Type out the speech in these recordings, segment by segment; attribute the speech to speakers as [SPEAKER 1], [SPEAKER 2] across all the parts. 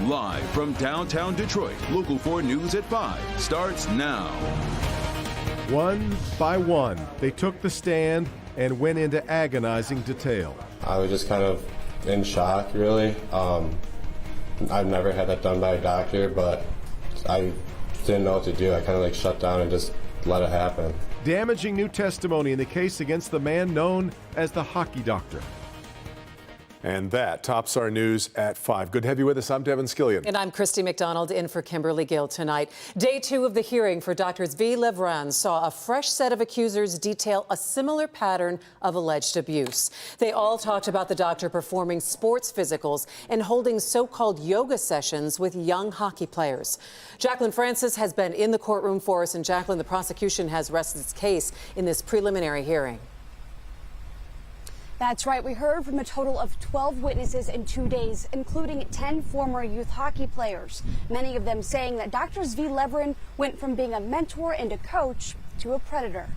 [SPEAKER 1] Live from downtown Detroit, Local 4 News at 5 starts now.
[SPEAKER 2] One by one, they took the stand and went into agonizing detail.
[SPEAKER 3] I was just kind of in shock, really. I've never had that done by a doctor, but I didn't know what to do. I kind of shut down and just let it happen.
[SPEAKER 2] Damaging new testimony in the case against the man known as the hockey doctor. And that tops our news at 5. Good to have you with us. I'm Devin Skillian.
[SPEAKER 4] And I'm Christy McDonald in for Kimberly Gill tonight. Day 2 of the hearing for Drs. V. Levran saw a fresh set of accusers detail a similar pattern of alleged abuse. They all talked about the doctor performing sports physicals and holding so-called yoga sessions with young hockey players. Jacqueline Francis has been in the courtroom for us. And Jacqueline, the prosecution has rested its case in this preliminary hearing.
[SPEAKER 5] That's right. We heard from a total of 12 witnesses in 2 days, including 10 former youth hockey players, many of them saying that Drs. V. Levran went from being a mentor and a coach to a predator.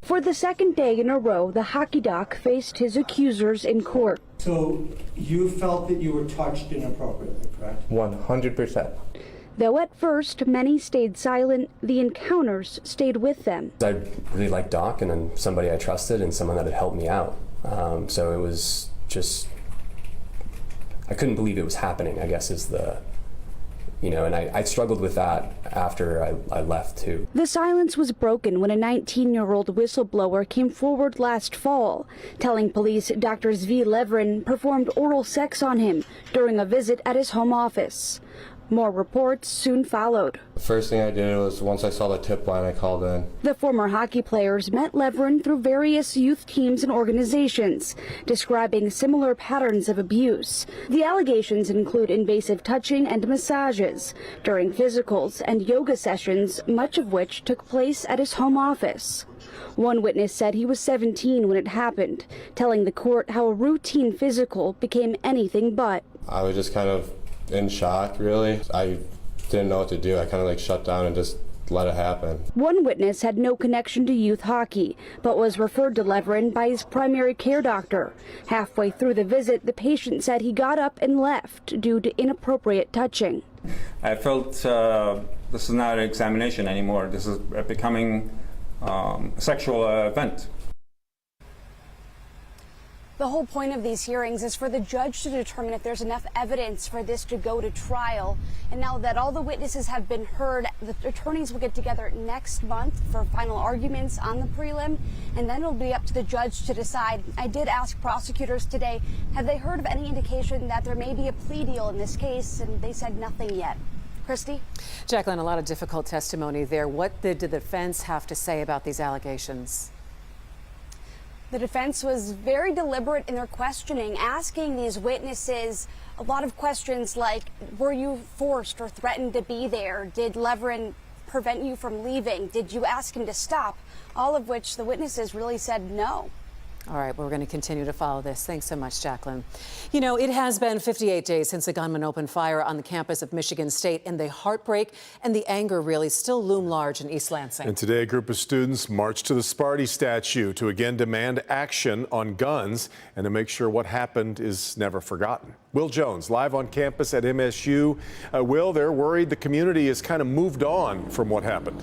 [SPEAKER 5] For the second day in a row, the hockey doc faced his accusers in court.
[SPEAKER 6] So you felt that you were touched inappropriately, correct?
[SPEAKER 3] 100%.
[SPEAKER 5] Though at first many stayed silent, the encounters stayed with them.
[SPEAKER 7] I really liked Doc and somebody I trusted and someone that had helped me out. So it was just, I couldn't believe it was happening, I guess is the, and I struggled with that after I left too.
[SPEAKER 5] The silence was broken when a 19-year-old whistleblower came forward last fall, telling police Drs. V. Levran performed oral sex on him during a visit at his home office. More reports soon followed.
[SPEAKER 3] The first thing I did was, once I saw the tip line, I called in.
[SPEAKER 5] The former hockey players met Levran through various youth teams and organizations, describing similar patterns of abuse. The allegations include invasive touching and massages during physicals and yoga sessions, much of which took place at his home office. One witness said he was 17 when it happened, telling the court how a routine physical became anything but.
[SPEAKER 3] I was just kind of in shock, really. I didn't know what to do. I kind of shut down and just let it happen. One witness had no connection to youth hockey, but was referred to Levran by his primary care doctor. Halfway through the visit, the patient said he got up and left due to inappropriate touching.
[SPEAKER 8] I felt this is not an examination anymore. This is becoming a sexual event.
[SPEAKER 5] The whole point of these hearings is for the judge to determine if there's enough evidence for this to go to trial. And now that all the witnesses have been heard, the attorneys will get together next month for final arguments on the prelim, and then it'll be up to the judge to decide. I did ask prosecutors today, have they heard of any indication that there may be a plea deal in this case, and they said nothing yet. Christy?
[SPEAKER 4] Jacqueline, a lot of difficult testimony there. What did the defense have to say about these allegations?
[SPEAKER 5] The defense was very deliberate in their questioning, asking these witnesses a lot of questions like, were you forced or threatened to be there? Did Levran prevent you from leaving? Did you ask him to stop? All of which the witnesses really said no.
[SPEAKER 4] All right, well, we're going to continue to follow this. Thanks so much, Jacqueline. It has been 58 days since a gunman opened fire on the campus of Michigan State, and the heartbreak and the anger really still loom large in East Lansing.
[SPEAKER 2] And today, a group of students marched to the Sparty statue to again demand action on guns and to make sure what happened is never forgotten. Will Jones, live on campus at MSU. Will, they're worried the community has kind of moved on from what happened.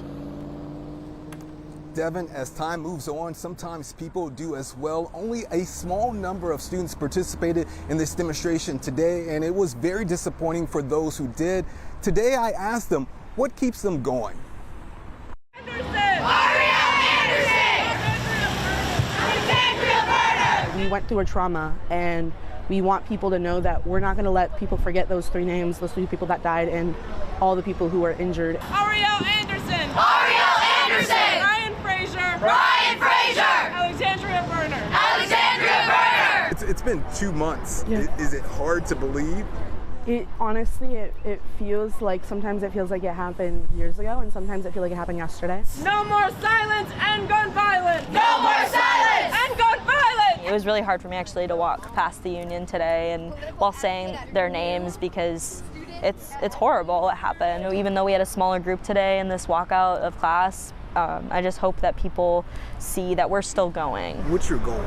[SPEAKER 9] Devin, as time moves on, sometimes people do as well. Only a small number of students participated in this demonstration today, and it was very disappointing for those who did. Today, I asked them what keeps them going.
[SPEAKER 10] We went through a trauma, and we want people to know that we're not going to let people forget those 3 names, those 3 people that died, and all the people who were injured.
[SPEAKER 11] Ariel Anderson!
[SPEAKER 12] Ryan Frazier!
[SPEAKER 11] Alexandria Burner!
[SPEAKER 12] Alexandria Burner!
[SPEAKER 9] It's been 2 months.
[SPEAKER 10] Yeah.
[SPEAKER 9] Is it hard to believe?
[SPEAKER 10] Honestly, it feels like, sometimes it feels like it happened years ago, and sometimes it feels like it happened yesterday.
[SPEAKER 11] No more silence and gun violence!
[SPEAKER 12] No more silence
[SPEAKER 11] and gun violence!
[SPEAKER 13] It was really hard for me actually to walk past the union today and while saying their names, because it's horrible what happened. Even though we had a smaller group today in this walkout of class, I just hope that people see that we're still going.
[SPEAKER 9] What's your goal?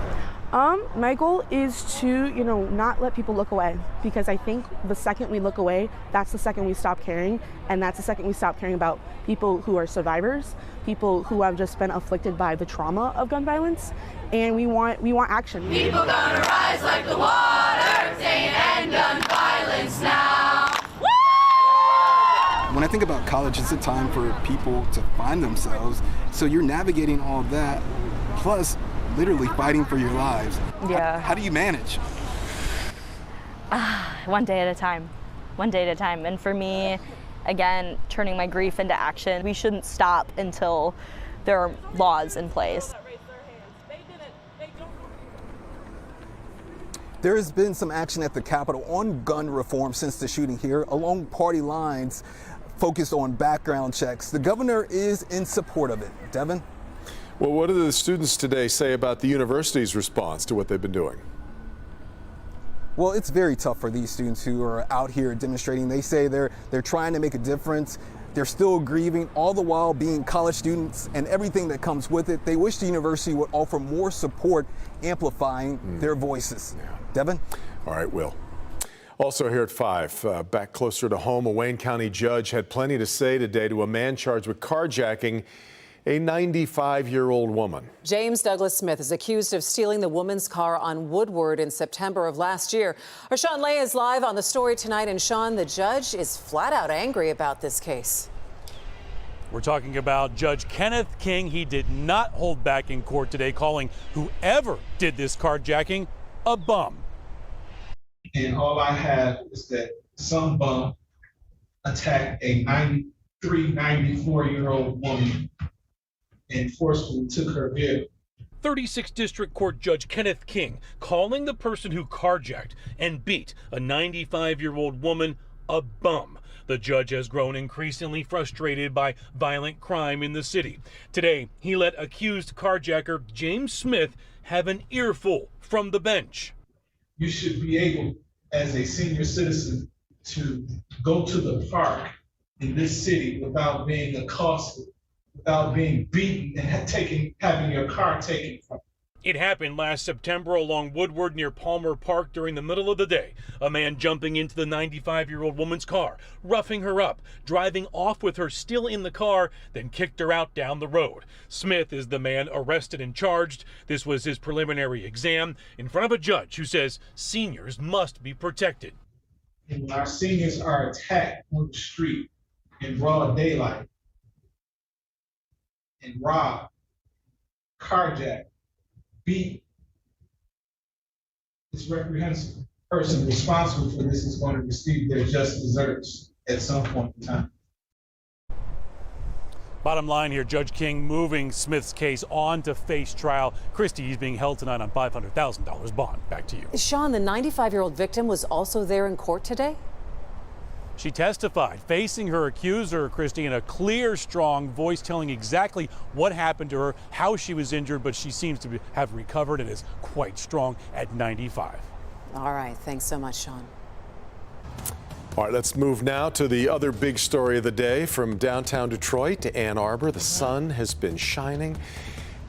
[SPEAKER 10] My goal is to, not let people look away, because I think the second we look away, that's the second we stop caring, and that's the second we stop caring about people who are survivors, people who have just been afflicted by the trauma of gun violence, and we want action.
[SPEAKER 12] People gonna rise like the water, saying end gun violence now.
[SPEAKER 9] When I think about college, it's a time for people to find themselves. So you're navigating all that, plus literally fighting for your lives.
[SPEAKER 13] Yeah.
[SPEAKER 9] How do you manage?
[SPEAKER 13] One day at a time. One day at a time. And for me, again, turning my grief into action. We shouldn't stop until there are laws in place.
[SPEAKER 9] There has been some action at the Capitol on gun reform since the shooting here, along party lines focused on background checks. The governor is in support of it. Devin?
[SPEAKER 2] Well, what do the students today say about the university's response to what they've been doing?
[SPEAKER 9] Well, it's very tough for these students who are out here demonstrating. They say they're trying to make a difference. They're still grieving, all the while being college students and everything that comes with it. They wish the university would offer more support, amplifying their voices.
[SPEAKER 2] Yeah.
[SPEAKER 9] Devin?
[SPEAKER 2] All right, Will. Also here at 5, back closer to home, a Wayne County judge had plenty to say today to a man charged with carjacking a 95-year-old woman.
[SPEAKER 4] James Douglas Smith is accused of stealing the woman's car on Woodward in September of last year. Our Sean Lay is live on the story tonight, and Sean, the judge is flat out angry about this case.
[SPEAKER 14] We're talking about Judge Kenneth King. He did not hold back in court today, calling whoever did this carjacking a bum.
[SPEAKER 15] And all I have is that some bum attacked a 93, 94-year-old woman and forcefully took her vehicle.
[SPEAKER 14] 36th District Court Judge Kenneth King calling the person who carjacked and beat a 95-year-old woman a bum. The judge has grown increasingly frustrated by violent crime in the city. Today, he let accused carjacker James Smith have an earful from the bench.
[SPEAKER 15] You should be able, as a senior citizen, to go to the park in this city without being accosted, without being beaten and having your car taken from you.
[SPEAKER 14] It happened last September along Woodward near Palmer Park during the middle of the day. A man jumping into the 95-year-old woman's car, roughing her up, driving off with her still in the car, then kicked her out down the road. Smith is the man arrested and charged. This was his preliminary exam in front of a judge who says seniors must be protected.
[SPEAKER 15] And when our seniors are attacked on the street in broad daylight and robbed, carjacked, beat, it's reprehensible. The person responsible for this is going to receive their just desserts at some point in time.
[SPEAKER 14] Bottom line here, Judge King moving Smith's case on to face trial. Christy, he's being held tonight on $500,000 bond. Back to you.
[SPEAKER 4] Sean, the 95-year-old victim was also there in court today?
[SPEAKER 14] She testified, facing her accuser, Christy, in a clear, strong voice, telling exactly what happened to her, how she was injured, but she seems to have recovered and is quite strong at 95.
[SPEAKER 4] All right. Thanks so much, Sean.
[SPEAKER 2] All right, let's move now to the other big story of the day. From downtown Detroit to Ann Arbor, the sun has been shining.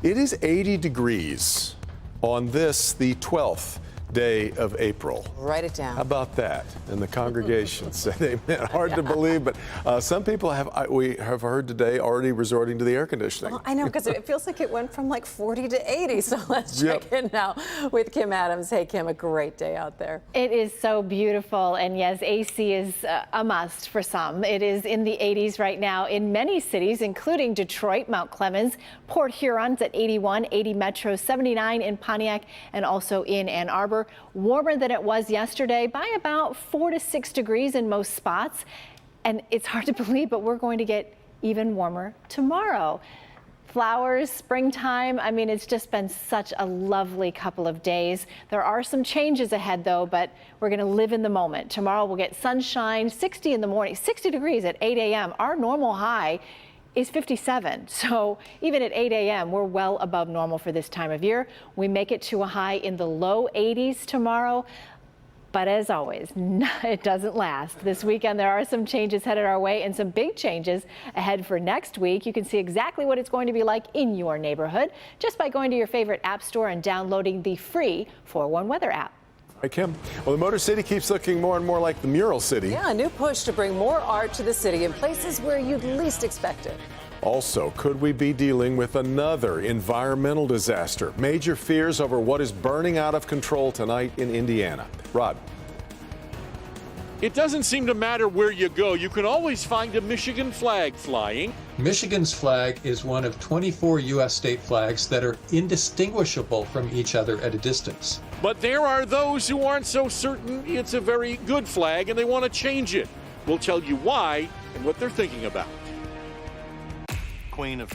[SPEAKER 2] It is 80 degrees on this, the 12th day of April.
[SPEAKER 4] Write it down.
[SPEAKER 2] How about that? And the congregation said amen. Hard to believe, but some people we have heard today already resorting to the air conditioning.
[SPEAKER 4] Well, I know, because it feels like it went from like 40 to 80. So let's check in now with Kim Adams. Hey, Kim, a great day out there.
[SPEAKER 16] It is so beautiful. And yes, AC is a must for some. It is in the 80s right now in many cities, including Detroit, Mount Clemens, Port Huron's at 81, 80 Metro, 79 in Pontiac, and also in Ann Arbor. Warmer than it was yesterday by about 4 to 6 degrees in most spots. And it's hard to believe, but we're going to get even warmer tomorrow. Flowers, springtime. I mean, it's just been such a lovely couple of days. There are some changes ahead, though, but we're going to live in the moment. Tomorrow we'll get sunshine, 60 in the morning, 60 degrees at 8 a.m. Our normal high is 57. So even at 8 a.m., we're well above normal for this time of year. We make it to a high in the low 80s tomorrow. But as always, it doesn't last. This weekend, there are some changes headed our way and some big changes ahead for next week. You can see exactly what it's going to be like in your neighborhood just by going to your favorite app store and downloading the free 4-1 Weather app.
[SPEAKER 2] Hey, Kim. Well, the Motor City keeps looking more and more like the Mural City.
[SPEAKER 4] Yeah, a new push to bring more art to the city in places where you'd least expect it.
[SPEAKER 2] Also, could we be dealing with another environmental disaster? Major fears over what is burning out of control tonight in Indiana. Rod.
[SPEAKER 17] It doesn't seem to matter where you go. You can always find a Michigan flag flying.
[SPEAKER 18] Michigan's flag is one of 24 U.S. state flags that are indistinguishable from each other at a distance.
[SPEAKER 17] But there are those who aren't so certain it's a very good flag and they want to change it. We'll tell you why and what they're thinking about.
[SPEAKER 19] Queen of